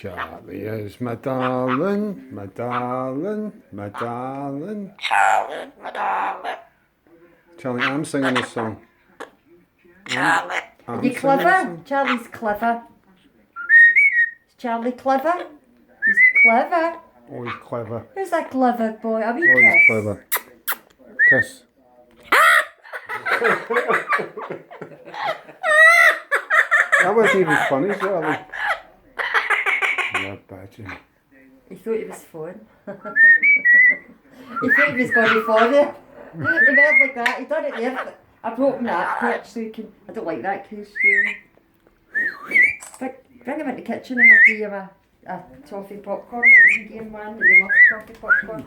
Charlie is my darling, my darling, my darling. Charlie, my darling. Charlie, I'm singing this song. Charlie. I'm You singing clever? this song. Charlie's clever. Is Charlie clever? He's clever. Oh, he's clever. Who's that clever boy? Are we Oh, he's kiss? clever. Kiss. That wasn't even funny, Charlie. You're badging. He thought he was phone. He thought he was going to phone you. He went like that. He done it there. I've opened that pitch so you can. I don't like that case. Bring him into the kitchen and I'll give him a toffee popcorn. You can give him one. You love toffee popcorn.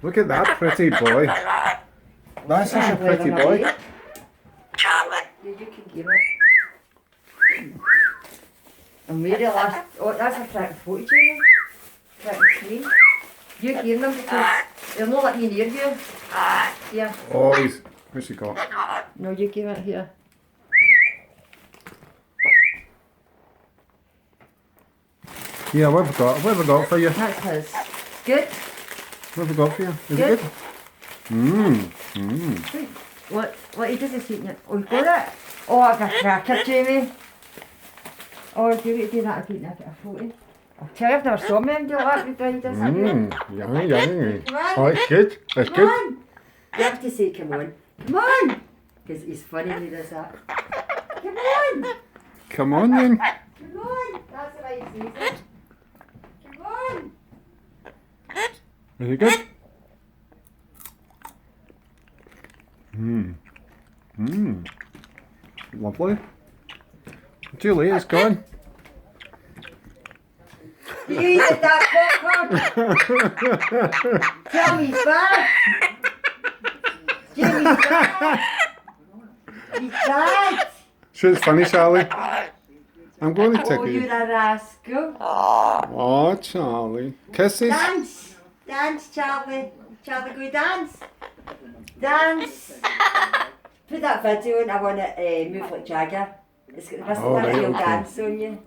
Look at that pretty boy. That's such a pretty boy. Charlie. Yeah, you can give it. And where the last. Oh, that's a threatened photo, Jamie. Threatened screen. You give them because they'll not let me near you. Yeah. Oh, he's. What's he got? No, you give it here. Yeah, what have I got for you? That's his. Good. What have I got for you? Is Good. it good? Mmm. Wait, what he doesn't eating it. Oh, you got it? Oh, I've got a cracker, Jamie. Oh, do you do that? I've eaten a photo. I'll tell you, I've never saw him do that. He does that. Mmm. Yummy, yummy. Come on. Oh, it's good. It's Come good. on. You have to say, come on. Come on. Because he's funny when he does that. Come on. Come on then. Come on. That's the way he says it. Come on. Is it good? Mmm. Mmm. Lovely. Too late, it's gone. You eat that popcorn. Tell me he's bad. Jimmy's bad. He's bad. Sure, it's funny, Charlie. I'm going to Oh, take you're you. a rascal. Oh, Charlie. Kisses. Dance. Dance, Charlie. Charlie, go dance. Dance. Put that video in. I want to move like Jagger. It's got the best Oh, right, little okay. dance on you.